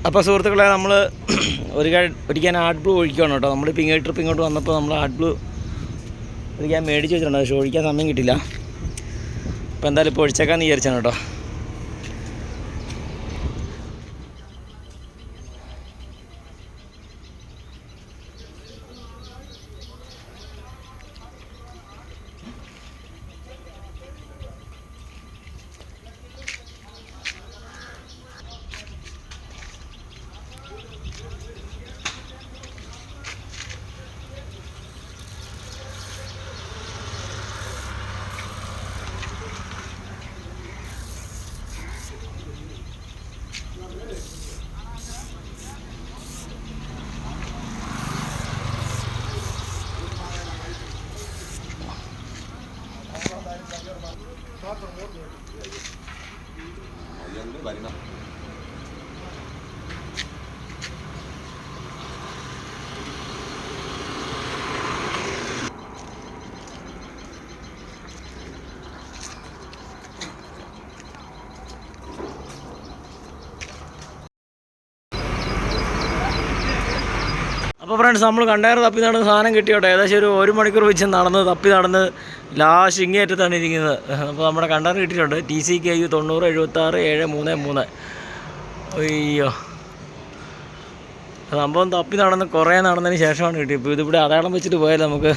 അപ്പോൾ സുഹൃത്തുക്കളെ നമ്മൾ ഒരിക്കൽ ആഡ് ബ്ലൂ ഒഴിക്കുകയാണ് കേട്ടോ. നമ്മളിപ്പോൾ ട്രിപ്പ് ഇങ്ങോട്ട് വന്നപ്പോൾ നമ്മൾ ആഡ് ബ്ലൂ ഒരിക്കൽ മേടിച്ച് വെച്ചിട്ടുണ്ട്. പക്ഷേ ഒഴിക്കാൻ സമയം കിട്ടില്ല. അപ്പോൾ എന്തായാലും ഇപ്പോൾ ഒഴിച്ചേക്കാന്ന് വിചാരിച്ചാണ് കേട്ടോ. അപ്പോൾ ഫ്രണ്ട്സ്, നമ്മൾ കണ്ടയർ തപ്പി നടന്ന് സാധനം കിട്ടിയോട്ടെ. ഏകദേശം ഒരു മണിക്കൂർ വെച്ച് തപ്പി നടന്ന് ലാസ്റ്റ് ഇങ്ങേറ്റത്താണ് ഇരിക്കുന്നത്. അപ്പോൾ നമ്മുടെ കണ്ടയർ കിട്ടിയിട്ടുണ്ട്. TCK 90 76 733. അയ്യോ, സംഭവം തപ്പി കുറേ നടന്നതിന് ശേഷമാണ് കിട്ടിയത്. ഇപ്പോൾ ഇതിവിടെ അടയാളം വെച്ചിട്ട് പോയാൽ നമുക്ക്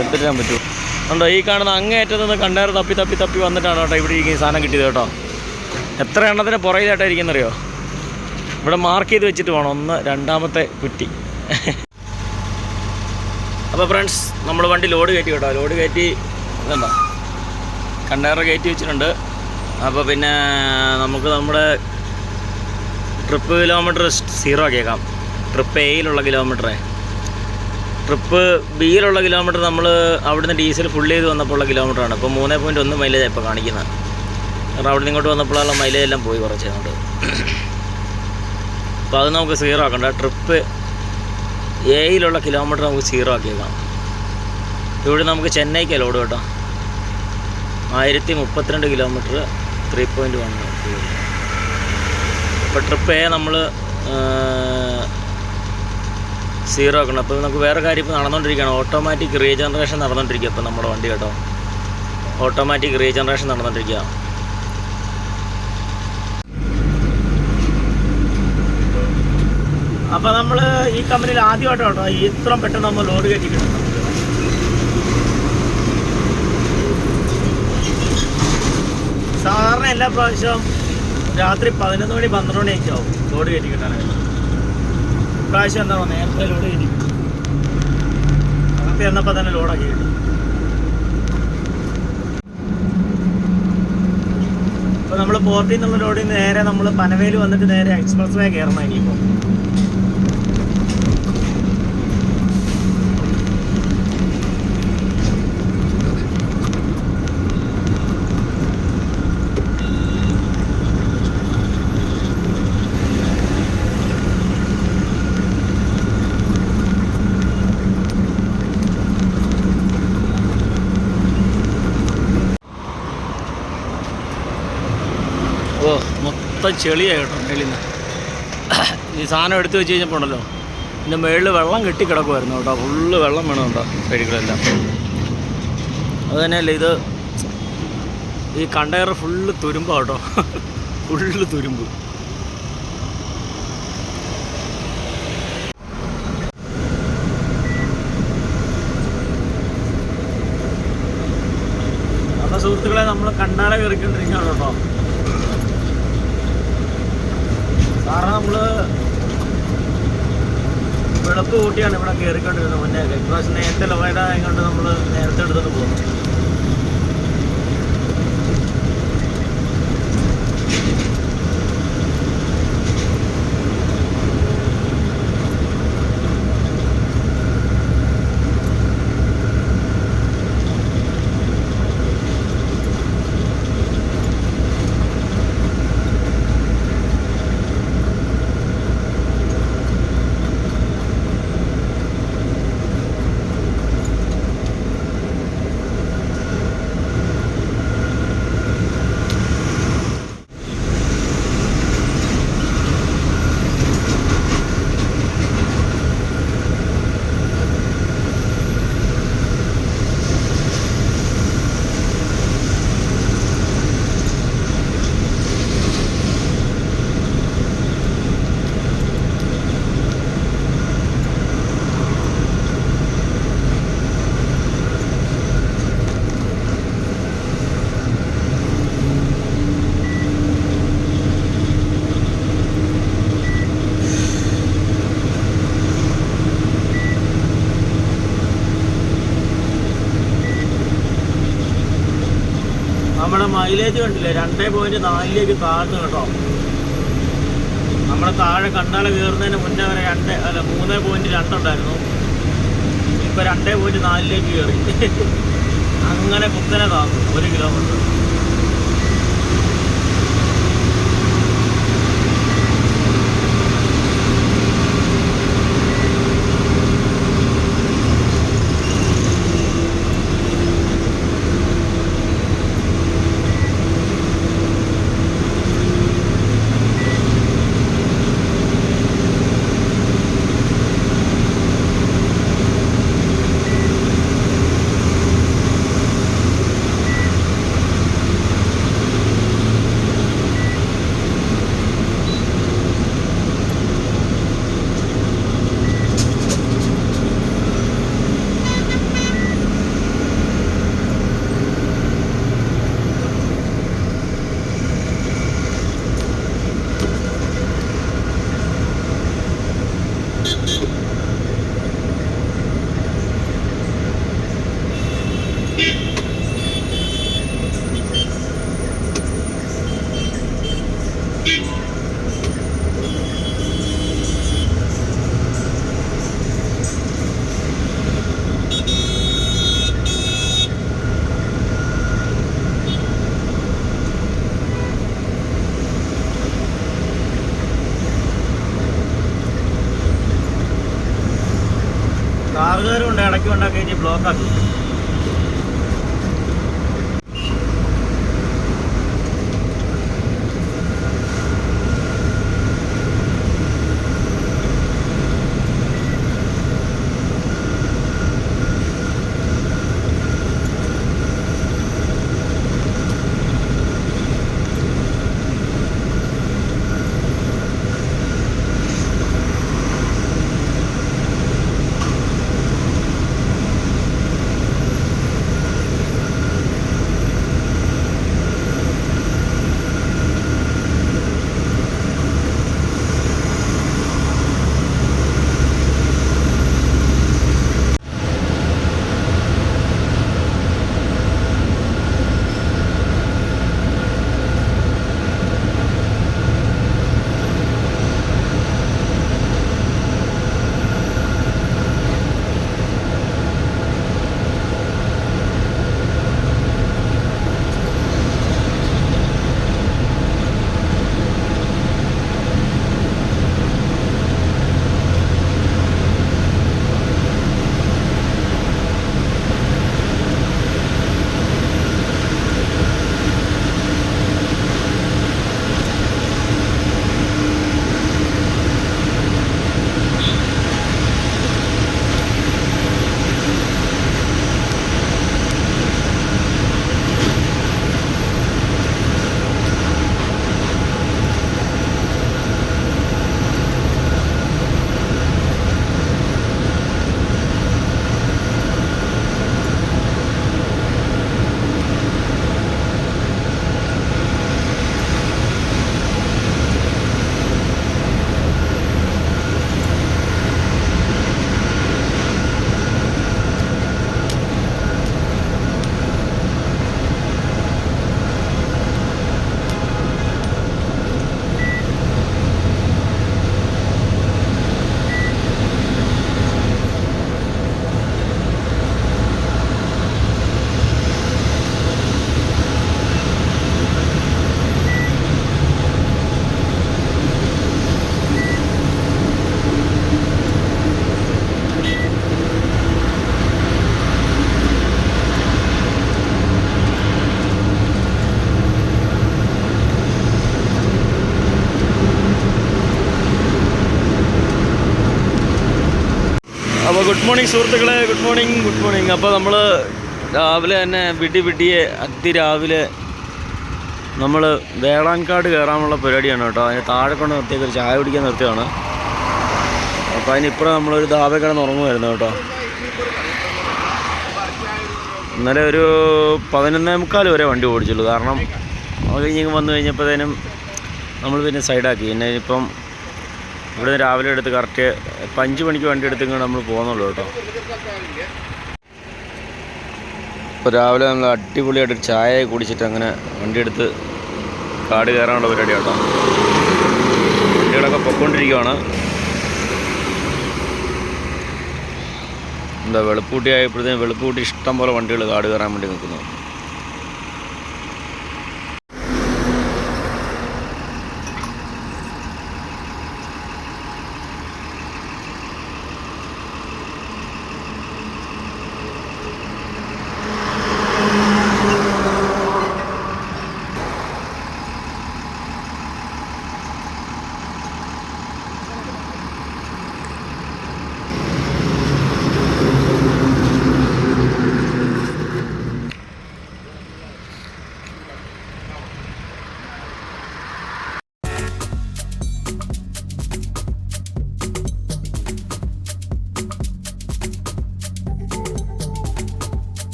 എടുത്തിട്ടാൻ പറ്റും. ഉണ്ടോ, ഈ കാണുന്ന അങ്ങേയറ്റത്ത് നിന്ന് കണ്ടയർ തപ്പി വന്നിട്ടാണ് കേട്ടോ ഇവിടെ ഇരിക്കുന്ന സാധനം കിട്ടിയത് കേട്ടോ. എത്ര എണ്ണത്തിന് പുറകിലായിട്ടാണ് ഇരിക്കുന്നറിയോ? ഇവിടെ മാർക്ക് ചെയ്ത് വെച്ചിട്ട് വേണം. രണ്ടാമത്തെ കുറ്റി. അപ്പോൾ ഫ്രണ്ട്സ്, നമ്മൾ വണ്ടി ലോഡ് കയറ്റി കേട്ടോ. ലോഡ് കയറ്റി ഇതുണ്ടോ, കണ്ടെയ്നർ കയറ്റി വെച്ചിട്ടുണ്ട്. അപ്പോൾ പിന്നെ നമുക്ക് നമ്മുടെ ട്രിപ്പ് കിലോമീറ്റർ 0 ആക്കിയേക്കാം. ട്രിപ്പ് Aയിലുള്ള കിലോമീറ്ററേ. ട്രിപ്പ് Bയിലുള്ള കിലോമീറ്റർ നമ്മൾ അവിടുന്ന് ഡീസൽ ഫുൾ ചെയ്ത് വന്നപ്പോൾ ഉള്ള കിലോമീറ്ററാണ്. ഇപ്പോൾ 3.1 മൈലേജ് ഇപ്പോൾ കാണിക്കുന്നത്. കാരണം അവിടെ നിന്ന് ഇങ്ങോട്ട് വന്നപ്പോഴുള്ള മൈലേജ് എല്ലാം പോയി കുറച്ച് അങ്ങോട്ട്. അപ്പോൾ അത് നമുക്ക് 0 ആക്കണ്ട. ട്രിപ്പ് Aയിലുള്ള കിലോമീറ്റർ നമുക്ക് 0 ആക്കിയേക്കാം. ഇവിടെ നമുക്ക് ചെന്നൈക്ക് ലോഡ് കേട്ടോ. 1032 കിലോമീറ്റർ 3.1. അപ്പോൾ ട്രിപ്പ് A നമ്മൾ 0 ആക്കണം. അപ്പോൾ നമുക്ക് വേറെ കാര്യം ഇപ്പോൾ നടന്നുകൊണ്ടിരിക്കുകയാണ്. ഓട്ടോമാറ്റിക് റീജനറേഷൻ നടന്നുകൊണ്ടിരിക്കുക. ഇപ്പോൾ നമ്മുടെ വണ്ടി കേട്ടോ, ഓട്ടോമാറ്റിക് റീജനറേഷൻ നടന്നുകൊണ്ടിരിക്കുക. അപ്പോൾ നമ്മൾ ഈ കമ്പനിയിൽ ആദ്യമായിട്ട് കേട്ടോ ഇത്ര പെട്ടെന്ന് നമ്മൾ ലോഡ് കയറ്റിയിട്ടുണ്ട്. സാധാരണ എല്ലാ പ്രാവശ്യവും രാത്രി 11 മണി 12 മണിയൊക്കെ ആവും ലോഡ് കയറ്റി കിട്ടാനായിട്ട്. ഇപ്രാവശ്യം എന്താണോ നേരത്തെ ലോഡ് കയറ്റി അകത്ത് ചെന്നപ്പോൾ തന്നെ ലോഡാക്കി കിട്ടും. അപ്പോൾ നമ്മൾ പോർട്ടിൽ നിന്നുള്ള ലോഡിൽ നിന്ന് നേരെ നമ്മൾ പനവേൽ വന്നിട്ട് നേരെ എക്സ്പ്രസ് വേ കയറണം ഇനിയിപ്പോൾ. മൊത്തം ചെളിയായി കേട്ടോ മേളിൽ നിന്ന്. ഈ സാധനം എടുത്ത് വെച്ച് കഴിഞ്ഞപ്പോൾ ഉണ്ടല്ലോ, ഇതിൻ്റെ മേളിൽ വെള്ളം കെട്ടിക്കിടക്കുമായിരുന്നു കേട്ടോ. ഫുള്ള് വെള്ളം വേണമുണ്ടോ സൈഡികളെല്ലാം. അത് തന്നെയല്ലേ ഇത് ഈ കണ്ടെയ്നർ ഫുള്ള് തുരുമ്പാണ് കേട്ടോ. ഫുള്ള് തുരുമ്പ്. അപ്പോൾ സുഹൃത്തുക്കളെ, നമ്മൾ കണ്ടാലെ കയറിക്കൊണ്ടിരിക്കുകയാണ് കേട്ടോ. കാരണം നമ്മൾ വെളുപ്പ് കൂട്ടിയാണ് ഇവിടെ കയറിക്കൊണ്ടിരുന്നത് മുന്നേ. ഇപ്രാവശ്യം നേരത്തെ ലോയതായതുകൊണ്ട് നമ്മൾ നേരത്തെ എടുത്തിട്ട് പോകുന്നു. മൈലേജ് കണ്ടില്ലേ, 2.4 താഴ്ന്നു കേട്ടോ. നമ്മളെ താഴെ കണ്ണാല കയറുന്നതിന് മുന്നേ വരെ 3.2 ഉണ്ടായിരുന്നു. ഇപ്പം 2.4 കയറി. അങ്ങനെ കുത്തനെ താന്നു 1 കിലോമീറ്റർ. കാറുകാരും ഉണ്ട്, ഇടയ്ക്ക് ഉണ്ടാക്കി ബ്ലോക്കാക്കി. അപ്പോൾ ഗുഡ് മോർണിംഗ് സുഹൃത്തുക്കളെ, ഗുഡ് മോർണിംഗ്. അപ്പോൾ നമ്മൾ രാവിലെ തന്നെ അതിരാവിലെ നമ്മൾ വേളാൻകാട് കയറാനുള്ള പരിപാടിയാണ് കേട്ടോ. അതിന് താഴെ കൊണ്ട് നിർത്തിയൊക്കെ ഒരു ചായ കുടിക്കാൻ നിർത്തിയാണ്. അപ്പോൾ അതിനിപ്പുറം നമ്മളൊരു ധാബ കിടന്ന് ഉറങ്ങുമായിരുന്നു കേട്ടോ. ഇന്നലെ ഒരു 11:45 വരെ വണ്ടി ഓടിച്ചുള്ളൂ. കാരണം അത് കഴിഞ്ഞ് വന്നു കഴിഞ്ഞപ്പോഴത്തേനും നമ്മൾ പിന്നെ സൈഡാക്കി. പിന്നെ ഇപ്പം ഇവിടെ രാവിലെ എടുത്ത് കറക്റ്റ് 5 മണിക്ക് വണ്ടി എടുത്തിങ്ങനെ നമ്മൾ പോകുന്നുള്ളൂ കേട്ടോ. ഇപ്പോൾ രാവിലെ നമ്മൾ അടിപൊളിയായിട്ട് ചായ കുടിച്ചിട്ട് അങ്ങനെ വണ്ടിയെടുത്ത് കാട് കയറാനുള്ള പരിപാടി കേട്ടോ. വണ്ടികളൊക്കെ പൊയ്ക്കൊണ്ടിരിക്കുകയാണ്. എന്താ വെളുപ്പൂട്ടി ആയപ്പോഴത്തേക്കും വെളുപ്പൂട്ടി ഇഷ്ടം പോലെ വണ്ടികൾ കാട് കയറാൻ വേണ്ടി നിൽക്കുന്നു.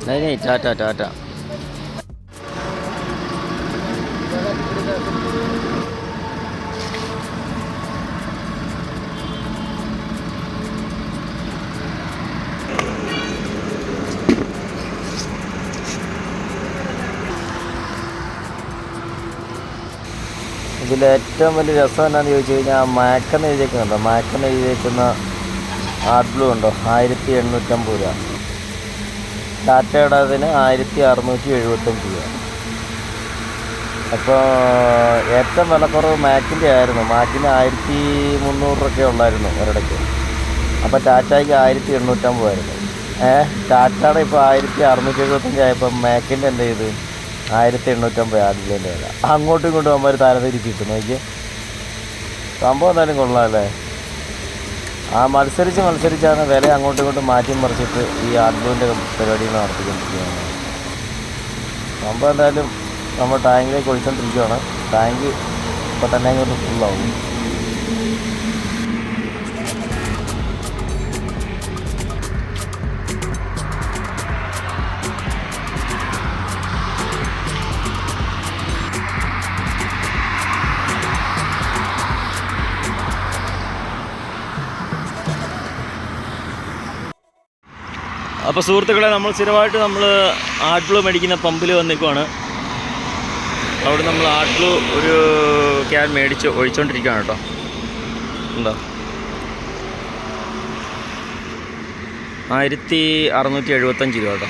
नहीं नहीं टाटा टाटा ഇതിലേറ്റവും വലിയ രസം എന്നാന്ന് ചോദിച്ചു കഴിഞ്ഞാൽ മാക്കെന്ന് എഴുതിയേക്കുന്നുണ്ടോ, മാക്കെന്ന് എഴുതിയേക്കുന്ന ആർട്ട് ബ്ലൂ ഉണ്ടോ, 1850 രൂപ. ടാറ്റയുടെ അതിന് 1675 രൂപ. അപ്പോൾ ഏറ്റവും വിലക്കുറവ് മാക്കിൻ്റെ ആയിരുന്നു. മാക്കിന് 1300 രൂപയൊക്കെ ഉള്ളായിരുന്നു ഒരിടയ്ക്ക്. അപ്പോൾ ടാറ്റയ്ക്ക് 1850 ആയിരുന്നു. ടാറ്റയുടെ ഇപ്പോൾ 1675 ആയപ്പോൾ മാക്കിൻ്റെ എന്ത് ചെയ്ത് 1850 ആദ്യത്തിൻ്റെ വില. അങ്ങോട്ടും ഇങ്ങോട്ടും അമ്മ ഒരു താരതിരിച്ചിട്ട് നോക്കി. സംഭവം എന്തായാലും കൊള്ളാമല്ലേ. ആ മത്സരിച്ചാണ് വില അങ്ങോട്ടും ഇങ്ങോട്ടും മാറ്റി മറിച്ചിട്ട് ഈ ആർട്ട്ബ്ലൂവിൻ്റെ പരിപാടികൾ നടത്തിക്കൊണ്ടിരിക്കുകയാണ്. സംഭവം എന്തായാലും നമ്മൾ ടാങ്കിലേക്ക് ഒഴിച്ചുകൊണ്ടിരിക്കുകയാണ്. ടാങ്ക് ഇപ്പോൾ തന്നെ അങ്ങോട്ട് ഫുള്ളാവും. അപ്പോൾ സുഹൃത്തുക്കളെ, നമ്മൾ സ്ഥിരമായിട്ട് ആർട്ട് ബ്ലൂ മേടിക്കുന്ന പമ്പിൽ വന്നിരിക്കുവാണ്. അവിടെ നമ്മൾ ആർട്ട് ബ്ലൂ ഒരു ക്യാൻ മേടിച്ച് ഒഴിച്ചുകൊണ്ടിരിക്കുകയാണ് കേട്ടോ. എന്താ 1675 രൂപ കേട്ടോ.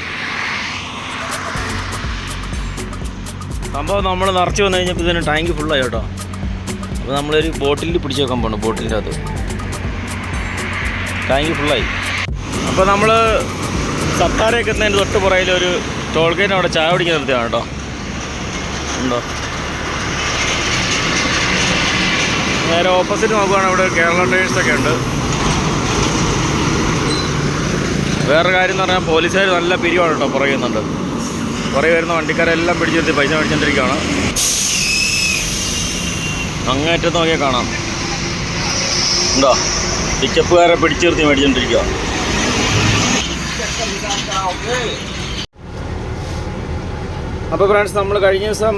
സംഭവം നമ്മൾ നിറച്ച് വന്നു കഴിഞ്ഞപ്പോൾ ഇതിന് ടാങ്ക് ഫുള്ളായി കേട്ടോ. അപ്പോൾ നമ്മളൊരു ബോട്ടിലിൽ പിടിച്ച് വെക്കാൻ പോകണം. ബോട്ടിലിൻ്റെ അത് ടാങ്ക് ഫുള്ളായി. അപ്പോൾ നമ്മൾ സത്താരയൊക്കെ എത്തുന്നതിന് തൊട്ട് പുറയിൽ ഒരു ടോൾ ഗേറ്റ് അവിടെ ചായ കുടിക്കാൻ നിർത്തിയാണ് കേട്ടോ. ഉണ്ടോ, നേരെ ഓപ്പോസിറ്റ് നോക്കുകയാണെങ്കിൽ അവിടെ കേരള ടയേഴ്സൊക്കെ ഉണ്ട്. വേറൊരു കാര്യം എന്ന് പറഞ്ഞാൽ പോലീസുകാർ നല്ല പിരിവാണ് കേട്ടോ. പുറകുന്നുണ്ട്. പുറകെ വരുന്ന വണ്ടിക്കാരെല്ലാം പിടിച്ചെടുത്ത് പൈസ മേടിച്ചുകൊണ്ടിരിക്കുകയാണ്. അങ്ങേറ്റത്ത് നോക്കിയാൽ കാണാം. ഉണ്ടോ, പിക്കപ്പുകാരെ പിടിച്ചു നിർത്തി മേടിച്ചുകൊണ്ടിരിക്കുക. അപ്പോൾ ഫ്രണ്ട്സ്, നമ്മൾ കഴിഞ്ഞ ദിവസം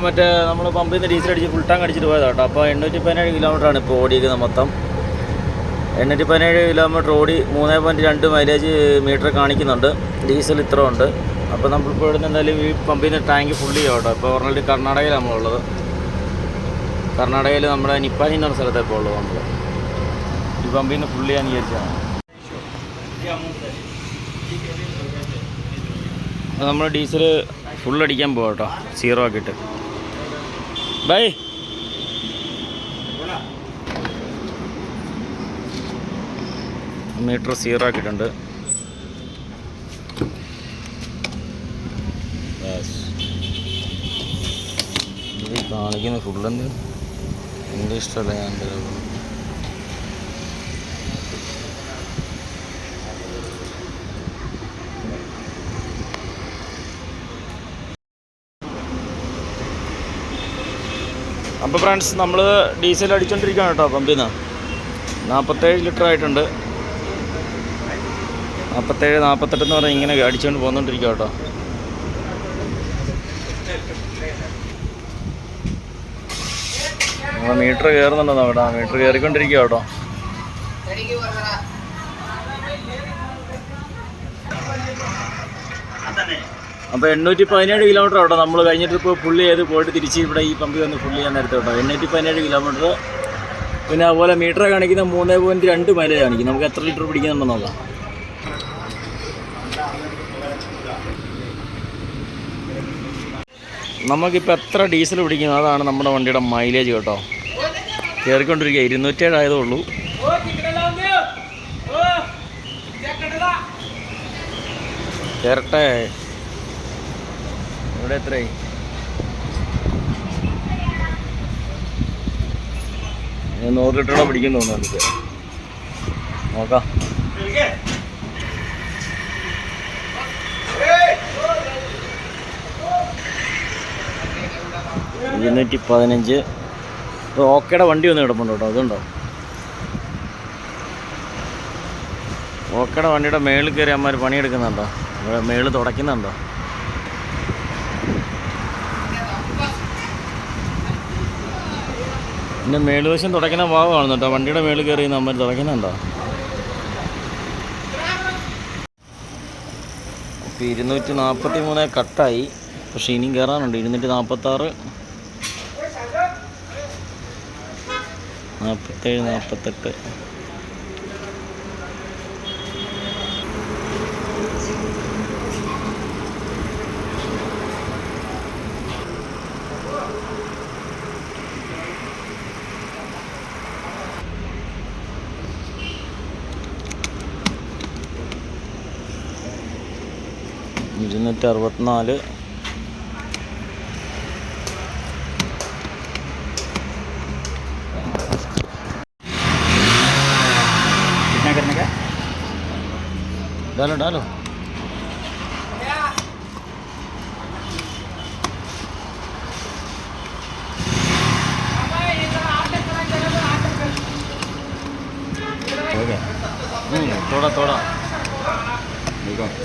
മറ്റേ നമ്മൾ പമ്പിൽ നിന്ന് ഡീസൽ അടിച്ച് ഫുൾ ടാങ്ക് അടിച്ചിട്ട് പോയതാണ് കേട്ടോ. അപ്പോൾ 817 കിലോമീറ്ററാണ് ഇപ്പോൾ ഓടിയിരിക്കുന്നത് മൊത്തം. 817 കിലോമീറ്റർ ഓടി 3.2 മൈലേജ് മീറ്റർ കാണിക്കുന്നുണ്ട്. ഡീസൽ ഇത്ര ഉണ്ട്. അപ്പോൾ നമ്മളിപ്പോൾ ഇവിടുന്ന് എന്തായാലും ഈ പമ്പിൽ നിന്ന് ടാങ്ക് ഫുൾ ചെയ്യാം കേട്ടോ. ഇപ്പോൾ ഓൾറെഡി കർണാടകയിലാണ് നമ്മളുള്ളത്. കർണാടകയിൽ നമ്മുടെ നിപ്പാനി എന്ന് പറഞ്ഞ സ്ഥലത്താണ് ഇപ്പോൾ ഉള്ളത്. നമ്മൾ ഈ പമ്പിൽ നിന്ന് ഫുൾ ചെയ്യാൻ വിചാരിച്ചതാണ്. അപ്പോൾ നമ്മൾ ഡീസൽ ഫുൾ അടിക്കാൻ പോകാം കേട്ടോ, 0 ആക്കിയിട്ട്. ബൈ. മീറ്റർ 0 ആക്കിയിട്ടുണ്ട്. ഇത് കാണിക്കുന്ന ഫുള്ളെന്ത് എൻ്റെ ഇഷ്ടമല്ല. ഞാൻ അപ്പോൾ ഫ്രണ്ട്സ്, നമ്മൾ ഡീസൽ അടിച്ചുകൊണ്ടിരിക്കുകയാണ് കേട്ടോ പമ്പിൽ നിന്ന്. 47 ലിറ്റർ ആയിട്ടുണ്ട്. 47, 48 എന്ന് പറഞ്ഞാൽ ഇങ്ങനെ അടിച്ചുകൊണ്ട് പോന്നുകൊണ്ടിരിക്കുക കേട്ടോ. നമ്മൾ മീറ്റർ കയറുന്നുണ്ടെന്നോ കേട്ടോ. മീറ്റർ കയറിക്കൊണ്ടിരിക്കുക കേട്ടോ. അപ്പോൾ 817 കിലോമീറ്റർ കേട്ടോ നമ്മൾ കഴിഞ്ഞ ട്രിപ്പ് ഫുള്ള് ചെയ്ത് പോയിട്ട് തിരിച്ച് ഇവിടെ ഈ പമ്പിൽ വന്ന് ഫുള്ള് ചെയ്യാൻ നേരത്തെ കേട്ടോ. 817 കിലോമീറ്റർ. പിന്നെ അതുപോലെ മീറ്റർ കാണിക്കുന്ന 3.2 മൈലേജ് കാണിക്കും. നമുക്ക് എത്ര ലിറ്റർ പിടിക്കുന്നുണ്ടെന്ന് നോക്കാം. നമുക്കിപ്പോൾ എത്ര ഡീസൽ പിടിക്കുന്നു അതാണ് നമ്മുടെ വണ്ടിയുടെ മൈലേജ് കേട്ടോ. കയറിക്കൊണ്ടിരിക്കുക. 207 ആയതേ ഉള്ളൂ. കയറട്ടെ. ഇവിടെ എത്രയായി? ഞാൻ 100 ലിറ്ററോടെ പിടിക്കുന്നു തോന്നുന്നു. എനിക്ക് നോക്കാം. 215. ഓക്കേടെ വണ്ടി ഒന്ന് കിടപ്പുണ്ട് കേട്ടോ. അതുണ്ടോ? ഓക്കേടെ വണ്ടിയുടെ മേളിൽ കയറി അമ്മമാർ പണിയെടുക്കുന്നുണ്ടോ? ഇവിടെ മേളിൽ തുടയ്ക്കുന്നുണ്ടോ? പിന്നെ മേളുവശം തുടയ്ക്കുന്ന ഭാഗമാണ് കേട്ടോ. വണ്ടിയുടെ മേളിൽ കയറി അമ്മമാർ തുടയ്ക്കുന്നുണ്ടോ? ഇപ്പോൾ 243 കട്ടായി. പക്ഷേ ഇനിയും കയറാനുണ്ട്. 246, 47, 48. ഇരുന്നൂറ്റി 64. डालो डालो. थोड़ा थोड़ा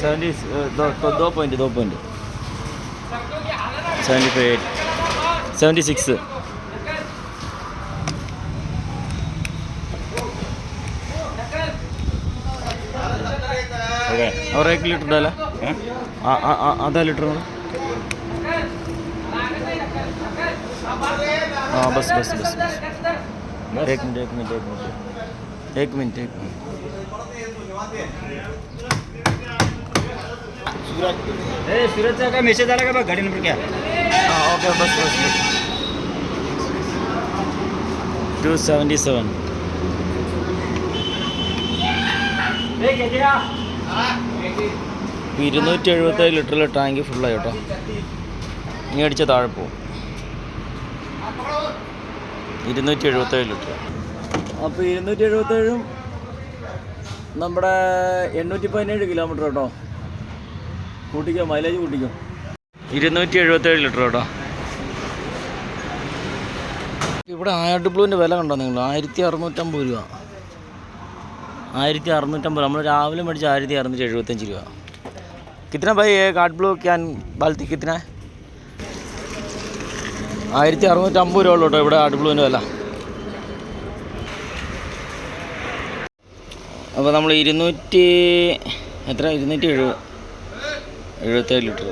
70, 2 पॉइंट 75, 76. और 1 लीटर डाला. आधा लीटर. हाँ बस बस बस बस. एक मिनट. सूरज का मैसेज आला का गाड़ी नंबर क्या? हाँ ओके बस 277. 277 ലിറ്ററിലെ ടാങ്ക് ഫുള്ളായി കേട്ടോ. ഇനി അടിച്ച താഴെ പോവും. 277 ലിറ്റർ. അപ്പോൾ 277 നമ്മുടെ 817 കിലോമീറ്റർ കേട്ടോ. കൂട്ടിക്കോ, മൈലേജ് കൂട്ടിക്കോ. 277 ലിറ്റർ കേട്ടോ. ഇവിടെ ആയാട്ട് ബ്ലൂവിൻ്റെ വില കണ്ടോ നിങ്ങൾ? 1650 രൂപ. 1650. നമ്മൾ രാവിലെ മേടിച്ച 1675 രൂപ. कितना भाई ये काट ब्लू क्यान बाल्टी कितना 1650 രൂപ ഉള്ളൂ കേട്ടോ ഇവിടെ കാട്ട് ബ്ലൂവിൻ്റെ വില. അപ്പോൾ നമ്മൾ 277 ലിറ്റർ.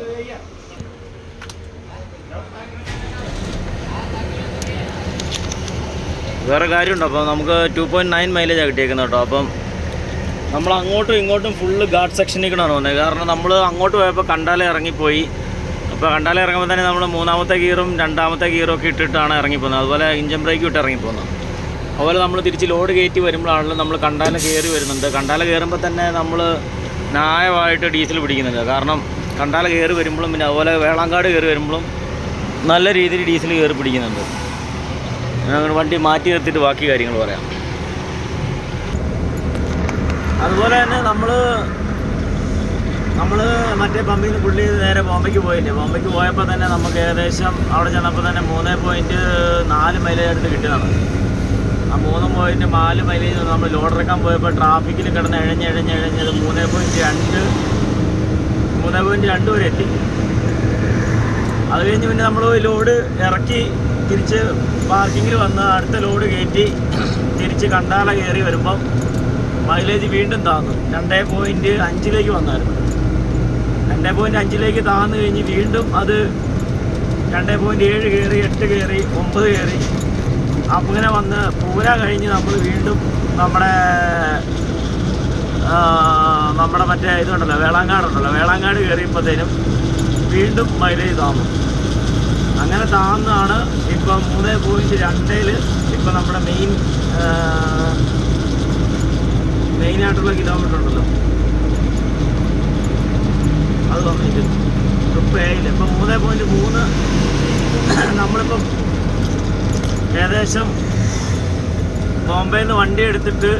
വേറെ കാര്യമുണ്ട്. അപ്പോൾ നമുക്ക് 2.9 മൈലേജാണ് കിട്ടിയേക്കുന്നത് കേട്ടോ. അപ്പം നമ്മൾ അങ്ങോട്ടും ഇങ്ങോട്ടും ഫുള്ള് ഗാർഡ് സെക്ഷനിലേക്കാണ് പോകുന്നത്. കാരണം നമ്മൾ അങ്ങോട്ട് പോയപ്പോൾ കണ്ടാല ഇറങ്ങിപ്പോയി. അപ്പോൾ കണ്ടാല ഇറങ്ങുമ്പോൾ തന്നെ നമ്മൾ 3ാമത്തെ ഗിയറും 2ാമത്തെ ഗിയറും ഒക്കെ ഇട്ടിട്ടാണ് ഇറങ്ങിപ്പോകുന്നത്. അതുപോലെ ഇഞ്ചൻ ബ്രേക്കും ഇട്ട് ഇറങ്ങിപ്പോകുന്നത്. അതുപോലെ നമ്മൾ തിരിച്ച് ലോഡ് കയറ്റി വരുമ്പോഴാണല്ലോ നമ്മൾ കണ്ടാല കയറി വരുന്നുണ്ട്. കണ്ടാല കയറുമ്പോൾ തന്നെ നമ്മൾ ന്യായമായിട്ട് ഡീസൽ പിടിക്കുന്നുണ്ട്. കാരണം കണ്ടാല കയറി വരുമ്പോഴും പിന്നെ അതുപോലെ വേളാങ്കാട് കയറി വരുമ്പോഴും നല്ല രീതിയിൽ ഡീസൽ കയറി പിടിക്കുന്നുണ്ട്. വണ്ടി മാറ്റി നിർത്തിയിട്ട് ബാക്കി കാര്യങ്ങൾ പറയാം. അതുപോലെ തന്നെ നമ്മൾ മറ്റേ പമ്പിൽ നിന്ന് പുള്ളി നേരെ ബോംബെക്ക് പോയില്ലേ. ബോംബെക്ക് പോയപ്പോൾ തന്നെ നമുക്ക് ഏകദേശം അവിടെ ചെന്നപ്പോൾ തന്നെ 3.4 മൈലേജ് അടുത്ത് കിട്ടിയതാണ്. ആ 3.4 മൈലേജ് നമ്മൾ ലോഡ് ഇറക്കാൻ പോയപ്പോൾ ട്രാഫിക്കിൽ കിടന്ന് എഴഞ്ഞത് 3.2 വരെ എത്തി. അത് കഴിഞ്ഞ് പിന്നെ നമ്മൾ ലോഡ് ഇറക്കി തിരിച്ച് പാർക്കിങ്ങിൽ വന്ന് അടുത്ത ലോഡ് കയറ്റി തിരിച്ച് കണ്ടാല കയറി വരുമ്പം മൈലേജ് വീണ്ടും താന്നു 2.5 വന്നായിരുന്നു. 2.5 താന്നു കഴിഞ്ഞ് വീണ്ടും അത് 2.7 കയറി 8 കയറി 9 കയറി. അപ്പം ഇങ്ങനെ വന്ന് പൂര കഴിഞ്ഞ് നമ്മൾ വീണ്ടും നമ്മുടെ മറ്റേ ഇതുണ്ടല്ലോ വേളാങ്കാട് കയറിയപ്പോഴത്തേനും വീണ്ടും മൈലേജ് താന്നു. അങ്ങനെ താന്നാണ് ഇപ്പം 3.2 ഇപ്പം നമ്മുടെ മെയിനായിട്ടുള്ള കിലോമീറ്റർ ഉണ്ടല്ലോ അത് വന്നിട്ട് ട്രിപ്പ് ആയില്ല. ഇപ്പം 3.3 നമ്മളിപ്പം ഏകദേശം ബോംബെയിൽ നിന്ന് വണ്ടി എടുത്തിട്ട്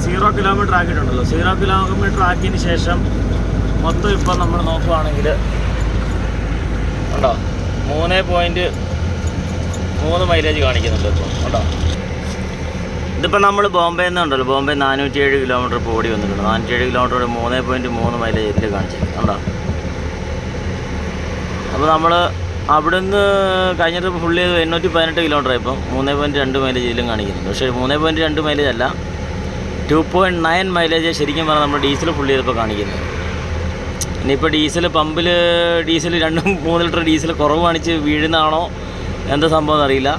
0 കിലോമീറ്റർ ആക്കിയിട്ടുണ്ടല്ലോ. 0 കിലോമീറ്റർ ആക്കിയതിന് ശേഷം മൊത്തം ഇപ്പം നമ്മൾ നോക്കുകയാണെങ്കിൽ ഉണ്ടോ 3.3 മൈലേജ് കാണിക്കുന്നുണ്ട് ഇപ്പോൾ കേട്ടോ. ഇതിപ്പോൾ നമ്മൾ ബോംബെയിൽ നിന്നുണ്ടല്ലോ, ബോംബെ 407 കിലോമീറ്റർ ഇപ്പോൾ ഓടി വന്നിട്ടുണ്ട്. 407 കിലോമീറ്റർ 3.3 മൈലേജ് ഇതിൽ കാണിച്ചിട്ടുണ്ട് കേട്ടോ. അപ്പോൾ നമ്മൾ അവിടുന്ന് കഴിഞ്ഞ ട്രിപ്പ് ഫുൾ ചെയ്ത് 818 കിലോമീറ്റർ ആയപ്പോൾ 3.2 മൈലേജ് ഇതിലും കാണിക്കുന്നുണ്ട്. പക്ഷേ 3.2 മൈലേജ് അല്ല, 2.9 മൈലേജ് ശരിക്കും പറഞ്ഞാൽ നമ്മൾ ഡീസൽ ഫുൾ ചെയ്തപ്പോൾ കാണിക്കുന്നത്. ഇനിയിപ്പോൾ ഡീസൽ പമ്പിൽ ഡീസൽ 2-3 ലിറ്റർ ഡീസൽ കുറവ് കാണിച്ച് വീഴുന്നതാണോ എന്താ സംഭവം എന്നറിയില്ല.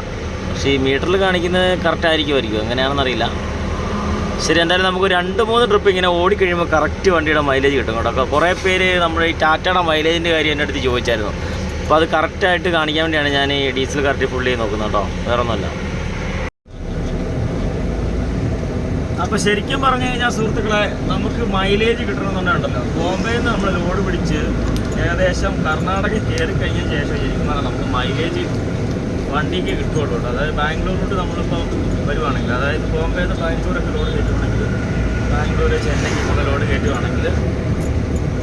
പക്ഷേ ഈ മീറ്ററിൽ കാണിക്കുന്നത് കറക്റ്റ് ആയിരിക്കും, എങ്ങനെയാണെന്നറിയില്ല. ശരി, എന്തായാലും നമുക്ക് 2-3 ട്രിപ്പ് ഇങ്ങനെ ഓടിക്കഴിയുമ്പോൾ കറക്റ്റ് വണ്ടിയുടെ മൈലേജ് കിട്ടും കേട്ടോ. കുറേ പേര് നമ്മുടെ ഈ ടാറ്റയുടെ മൈലേജിൻ്റെ കാര്യം എൻ്റെ അടുത്ത് ചോദിച്ചായിരുന്നു. അപ്പോൾ അത് കറക്റ്റായിട്ട് കാണിക്കാൻ വേണ്ടിയാണ് ഞാൻ ഈ ഡീസൽ കറക്റ്റ് ഫുൾ ചെയ്ത് നോക്കുന്നത് കേട്ടോ, വേറെ ഒന്നുമല്ല. അപ്പോൾ ശരിക്കും പറഞ്ഞു കഴിഞ്ഞാൽ സുഹൃത്തുക്കളെ, നമുക്ക് മൈലേജ് കിട്ടണമെന്നുണ്ടല്ലോ, ബോംബെയിൽ നിന്ന് നമ്മൾ ലോഡ് പിടിച്ച് ഏകദേശം കർണാടക കയറി കഴിഞ്ഞ ശേഷം ശരിക്കും പറഞ്ഞാൽ നമുക്ക് മൈലേജ് വണ്ടിക്ക് കിട്ടുള്ളൂ. അതായത് ബാംഗ്ലൂരിലോട്ട് നമ്മളിപ്പോൾ വരുവാണെങ്കിൽ, അതായത് ബോംബെയിൽ നിന്ന് ബാംഗ്ലൂരൊക്കെ ലോഡ് കയറ്റുവാണെങ്കിൽ, ബാംഗ്ലൂർ ചെന്നൈക്കൊക്കെ ലോഡ് കയറ്റുവാണെങ്കിൽ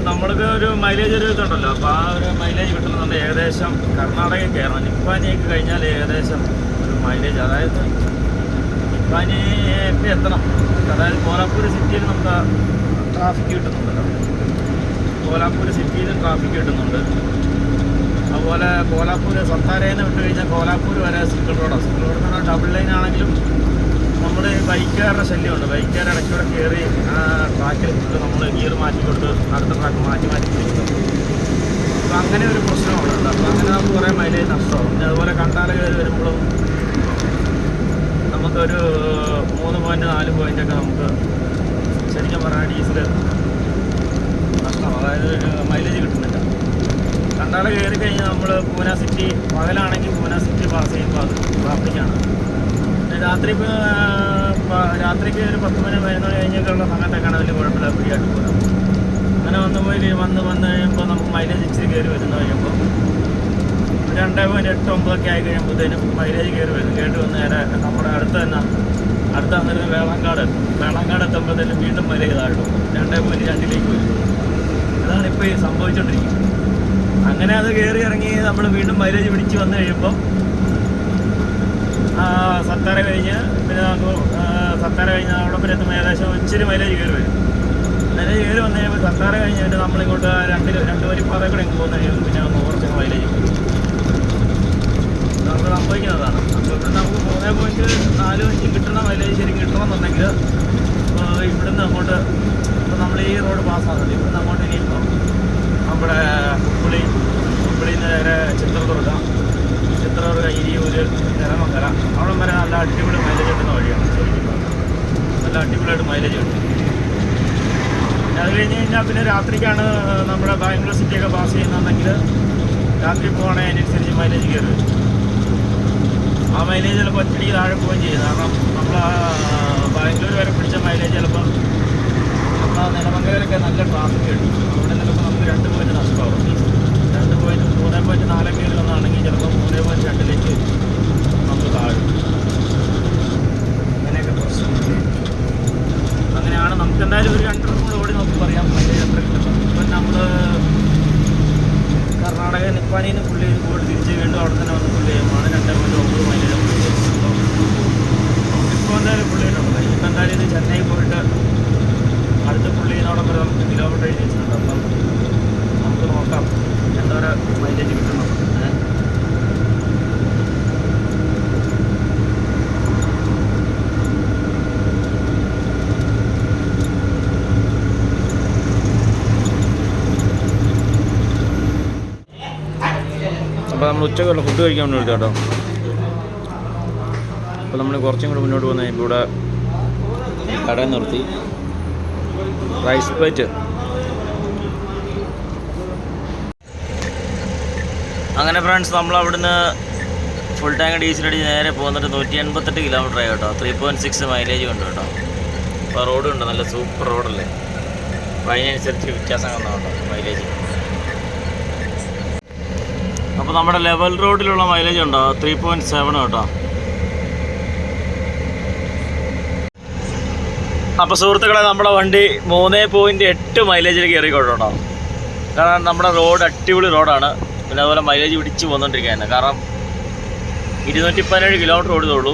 നമ്മൾക്ക് ഒരു മൈലേജ് ഒരു ഇതുണ്ടല്ലോ. അപ്പോൾ ആ ഒരു മൈലേജ് കിട്ടുന്നുണ്ട്. ഏകദേശം കർണാടക കയറണം, നിപ്പാനിയൊക്കെ കഴിഞ്ഞാൽ ഏകദേശം ഒരു മൈലേജ്, അതായത് നിപ്പാനിയൊക്കെ എത്തണം. അതായത് കോലാപ്പൂർ സിറ്റിയിൽ നമുക്ക് ട്രാഫിക് കിട്ടുന്നുണ്ടല്ലോ, കോലാപ്പൂർ സിറ്റിയിൽ ട്രാഫിക് കിട്ടുന്നുണ്ട്. അതുപോലെ കോലാപ്പൂർ സത്താരയിൽ നിന്ന് വിട്ട് കഴിഞ്ഞാൽ കോലാപ്പൂർ വരെ സിംഗിൾ റോഡാണ്. സിംഗിൾ റോഡ് എന്ന് പറഞ്ഞാൽ ഡബിൾ ലൈൻ ആണെങ്കിലും നമ്മൾ ബൈക്കുകാരുടെ ശല്യമുണ്ട്. ബൈക്കുകാർ ഇടയ്ക്കൂടെ കയറി ട്രാക്കിൽ നമ്മൾ ഗിയർ മാറ്റി കൊടുത്ത് അടുത്ത ട്രാക്ക് മാറ്റി പിടിക്കും. അപ്പോൾ അങ്ങനെ ഒരു പ്രശ്നമുണ്ട്. അപ്പോൾ അങ്ങനെ നമുക്ക് കുറേ മൈലേജ് നഷ്ടമാകും. പിന്നെ അതുപോലെ കണ്ടാല കയറി വരുമ്പോഴും നമുക്കൊരു 3.4 പോയിൻ്റൊക്കെ നമുക്ക് ശരിക്കും പറഞ്ഞാൽ ഡീസൽ നഷ്ടം, അതായത് മൈലേജ് കിട്ടുന്നില്ല. കണ്ടാല കയറി കഴിഞ്ഞാൽ നമ്മൾ പൂന സിറ്റി പകലാണെങ്കിൽ പൂന സിറ്റി പാസ് ചെയ്യുമ്പോൾ അത് ട്രാഫിക്കാണ്. രാത്രിക്ക് ഒരു 10 മണി 11 മണി കഴിഞ്ഞൊക്കെയുള്ള സമയത്തൊക്കെയാണ് വലിയ കുഴപ്പമില്ല, ഫ്രീ ആയിട്ട് പോകാം. അങ്ങനെ വന്ന് കഴിയുമ്പോൾ നമുക്ക് മൈലേജ് ഇച്ചിരി കയറി വരുന്ന കഴിയുമ്പോൾ 2.89 ആയി കഴിയുമ്പോഴത്തേനും മൈലേജ് കയറി വന്ന് നേരെ നമ്മുടെ അടുത്ത് വന്നിരുന്ന വേളാങ്കാട് എത്തുമ്പോഴത്തേനും വീണ്ടും മൈലേജ് താഴ്ത്തും 2.2 വരും. അതാണ് ഇപ്പോൾ ഈ സംഭവിച്ചുകൊണ്ടിരിക്കുന്നത്. അങ്ങനെ അത് കയറി ഇറങ്ങി നമ്മൾ വീണ്ടും മൈലേജ് പിടിച്ച് വന്നു കഴിയുമ്പോൾ സത്താര കഴിഞ്ഞ് പിന്നെ നമുക്ക് സത്താര കഴിഞ്ഞാൽ അവിടെ വരെ എത്തുമ്പോൾ ഏകദേശം ഇച്ചിരി മൈലേജ് കയറി വരും. മൈലേജ് കയറി വന്നു കഴിയുമ്പോൾ സത്താര കഴിഞ്ഞ് കഴിഞ്ഞാൽ നമ്മളിങ്ങോട്ട് രണ്ട് വരി പാത കൂടെ പോകുന്ന കഴിയുമ്പോൾ പിന്നെ ഒന്ന് കുറച്ച് മൈലേജ് നമുക്ക് സംഭവിക്കുന്നതാണ്. അപ്പോൾ ഇവിടെ നമുക്ക് 3.45 കിട്ടുന്ന മൈലേജ് ശരിക്കും കിട്ടണമെന്നുണ്ടെങ്കിൽ ഇവിടുന്ന് അങ്ങോട്ട് ഇപ്പോൾ നമ്മൾ ഈ റോഡ് പാസ്സാകുന്നത് ഇവിടുന്ന് അങ്ങോട്ട് ഇനിയിപ്പം നമ്മുടെ പുള്ളിയിൽ നിന്ന് നേരെ ചിത്രദുർഗ ഇരിയൂര് നിറമംഗല അവിടെ വരെ നല്ല അടിപൊളി മൈലേജ് കിട്ടുന്ന വഴിയാണ്. ശരിക്കും നല്ല അടിപൊളിയായിട്ട് മൈലേജ് കിട്ടും. പിന്നെ അത് കഴിഞ്ഞ് കഴിഞ്ഞാൽ പിന്നെ രാത്രിക്കാണ് നമ്മുടെ ബാംഗ്ലൂർ സിറ്റിയൊക്കെ പാസ് ചെയ്യുന്നതെങ്കിൽ രാത്രി പോകണമെങ്കിൽ അതിനനുസരിച്ച് മൈലേജ് കയറി വരും. ആ മൈലേജ് ചിലപ്പോൾ ഒറ്റയ്ക്ക് താഴെ പോവുകയും ചെയ്യും. കാരണം നമ്മൾ ബാംഗ്ലൂർ വരെ പിടിച്ച മൈലേജ് ചിലപ്പം നമ്മൾ നിലമംഗലൊക്കെ നല്ല ട്രാഫിക് കിട്ടും. അവിടെ ചിലപ്പോൾ നമുക്ക് 2 പോയിന്റ് നഷ്ടമാകും. 3.4 കയറി വന്നാണെങ്കിൽ ചിലപ്പോൾ 3.2 നമുക്ക് താഴും. അങ്ങനെയൊക്കെ പ്രശ്നമുണ്ട്. അങ്ങനെയാണ് നമുക്ക് എന്തായാലും ഒരു 2 കൂടെ ഓടി നമുക്ക് പറയാം മൈലേജ് എത്ര കിട്ടും. ഇപ്പം നമ്മൾ കർണാടക നിപ്പാനിയിൽ നിന്ന് പുള്ളി പോയിട്ട് തിരിച്ച് വീണ്ടും അവിടെ തന്നെ വന്ന് പുള്ളി ചെയ്യുമ്പോൾ 2.9 മൈലേജ് ഇപ്പോൾ എന്തായാലും പുള്ളിയിട്ടുണ്ട്. ഇപ്പം എന്തായാലും ഇത് ചെന്നൈ പോയിട്ട് അടുത്ത പുള്ളിനോടൊപ്പം വരെ നമുക്ക് കിലോമീറ്റർ എഴുതി വെച്ചിട്ടുണ്ട്. അപ്പം നമുക്ക് നോക്കാം എന്തോരം മൈലേജ് കിട്ടുന്നു. അപ്പോൾ നമ്മൾ ഉച്ചക്കുള്ള ഫുഡ് കഴിക്കാൻ വേണ്ടി എടുക്കാം കേട്ടോ. അപ്പോൾ നമ്മൾ കുറച്ചും കൂടെ മുന്നോട്ട് പോകുന്ന ഇവിടെ കടയിൽ നിർത്തി റൈസ് പ്ലേറ്റ്. അങ്ങനെ ഫ്രണ്ട്സ് നമ്മൾ അവിടുന്ന് ഫുൾ ടാങ്ക് ഡീസലടിച്ച് നേരെ പോകുന്നിട്ട് 188 കിലോമീറ്റർ ആയി കേട്ടോ. 3.6 മൈലേജ് ഉണ്ട് കേട്ടോ. അപ്പോൾ റോഡും ഉണ്ട്, നല്ല സൂപ്പർ റോഡല്ലേ. അപ്പോൾ അതിനനുസരിച്ച് വ്യത്യാസം വന്നു കേട്ടോ മൈലേജ്. അപ്പോൾ നമ്മുടെ ലെവൽ റോഡിലുള്ള മൈലേജ് ഉണ്ടോ 3.7 കേട്ടോ. അപ്പോൾ സുഹൃത്തുക്കളെ നമ്മുടെ വണ്ടി 3.8 മൈലേജിൽ കയറിക്കോട്ടോ കേട്ടോ. കാരണം നമ്മുടെ റോഡ് അടിപൊളി റോഡാണ്. പിന്നെ അതുപോലെ മൈലേജ് പിടിച്ച് പോന്നുകൊണ്ടിരിക്കുകയാണ്. കാരണം 217 കിലോമീറ്റർ ഓടുന്നുള്ളൂ,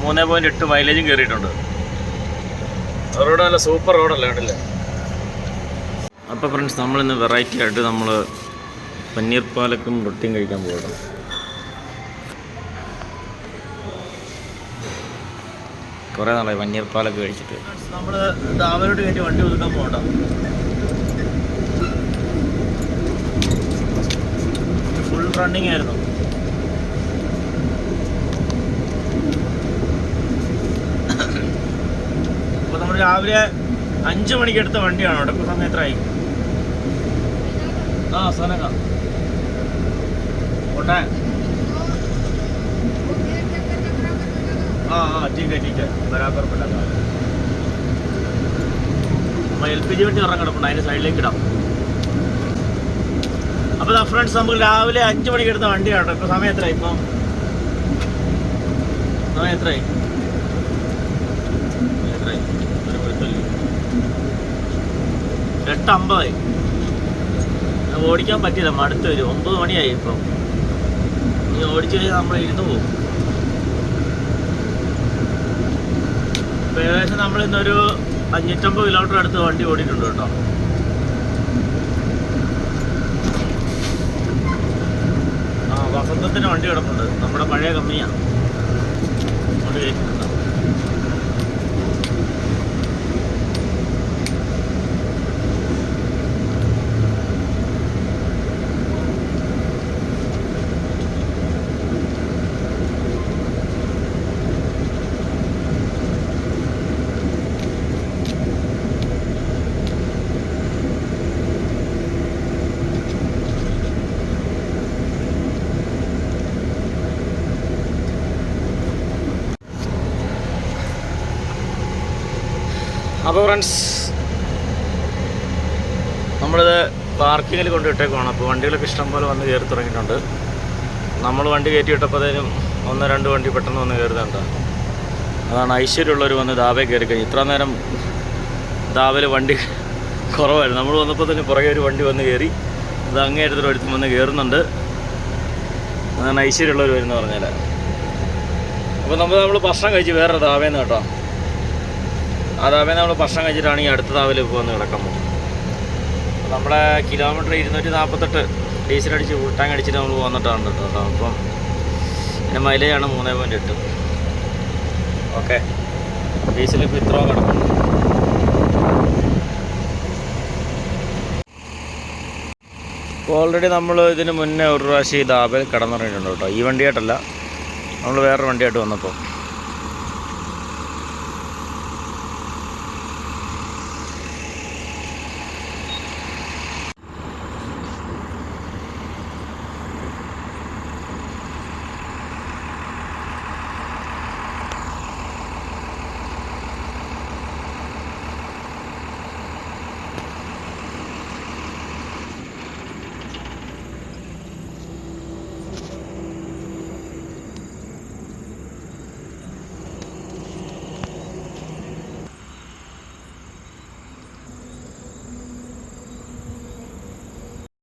3.8 മൈലേജും കയറിയിട്ടുണ്ട്. റോഡ് നല്ല സൂപ്പർ റോഡല്ലേ കണ്ടില്ലേ. അപ്പോൾ ഫ്രണ്ട്സ് നമ്മളിന്ന് വെറൈറ്റി ആയിട്ട് നമ്മൾ പനീർ പാലക്കും റൊട്ടിയും കഴിക്കാൻ പോകണം. കുറേ നാളായി പനീർ പാലൊക്കെ കഴിച്ചിട്ട്. നമ്മൾ ദാവലോട്ട് കയറ്റി വണ്ടി ഒതുക്കാൻ പോകണ്ട. ഫുൾ റണ്ണിങ് ആയിരുന്നു. അപ്പോൾ നമ്മൾ രാവിലെ 5 മണിക്ക് എടുത്ത വണ്ടിയാണ് കേട്ടോ. ഇപ്പോൾ സമയം എത്രയായി? സനക ओटा ठीक है बराबर पड़ा LPG വണ്ടി ഇറങ്ങണം കിടപ്പുണ്ട്, അതിൻ്റെ സൈഡിലേക്ക് ഇടാം. അപ്പോൾ ഫ്രണ്ട്സ് നമുക്ക് രാവിലെ 5 മണിക്ക് എടുത്ത വണ്ടിയാണ്. ഇപ്പോൾ സമയം എത്രയായി? ഇപ്പം സമയം എത്രയായി? 8:50. ഓടിക്കാൻ പറ്റില്ല, മടുത്ത് വരും. 9 മണിയായി. ഇപ്പം ഇനി ഓടിച്ചു കഴിഞ്ഞാൽ നമ്മൾ ഇരുന്ന് പോകും. ഇപ്പോൾ ഏകദേശം നമ്മൾ ഇന്നൊരു 550 കിലോമീറ്റർ അടുത്ത് വണ്ടി ഓടിയിട്ടുണ്ട് കേട്ടോ. വസന്തത്തിന് വണ്ടി കിടപ്പുണ്ട്, നമ്മുടെ പഴയ കമ്പനിയാണ്. അങ്ങോട്ട് കയറ്റിട്ടുണ്ട്. അപ്പോൾ ഫ്രണ്ട്സ് നമ്മളിത് പാർക്കിങ്ങിൽ കൊണ്ടുവിട്ടേക്കുവാണ്. അപ്പോൾ വണ്ടികളൊക്കെ ഇഷ്ടംപോലെ വന്ന് കയറി തുടങ്ങിയിട്ടുണ്ട്. നമ്മൾ വണ്ടി കയറ്റി വിട്ടപ്പോഴത്തേനും 1-2 വണ്ടി പെട്ടെന്ന് വന്ന് കയറുന്നുണ്ട്. അതാണ് ഐശ്വര്യമുള്ളവർ വന്ന് ദാവേ കയറി കഴിഞ്ഞു. ഇത്ര നേരം ദാവയിൽ വണ്ടി കുറവായിരുന്നു. നമ്മൾ വന്നപ്പോൾ തന്നെ പുറകെ ഒരു വണ്ടി വന്ന് കയറി. ഇത് അങ്ങേയറ്റത്തിൽ അടുത്ത് വന്ന് കയറുന്നുണ്ട്. അതാണ് ഐശ്വര്യമുള്ളവർ വരുന്നത് പറഞ്ഞാൽ. അപ്പോൾ നമ്മൾ ഭക്ഷണം കഴിച്ച് വേറെ ദാവേന്ന് കേട്ടോ. അതാവേ നമ്മൾ ഭക്ഷണം കഴിച്ചിട്ടാണ് ഈ അടുത്ത താവൽ വന്ന് കിടക്കാൻ പോകും. നമ്മുടെ കിലോമീറ്റർ 248 ഡീസലടിച്ച് ഫുൾ ടാങ്ക് അടിച്ചിട്ട് നമ്മൾ വന്നിട്ടാണ് കേട്ടോ. അപ്പം പിന്നെ മൈലേജാണ് 3.8. ഓക്കെ, ഡീസൽ ഇപ്പോൾ ഇത്രയും കിടക്കും. ഇപ്പോൾ ഓൾറെഡി നമ്മൾ ഇതിന് മുന്നേ ഒരു പ്രാവശ്യം ഈ ദാബയിൽ കിടന്നിറങ്ങിയിട്ടുണ്ട് കേട്ടോ. ഈ വണ്ടിയായിട്ടല്ല, നമ്മൾ വേറൊരു വണ്ടിയായിട്ട് വന്നപ്പോൾ.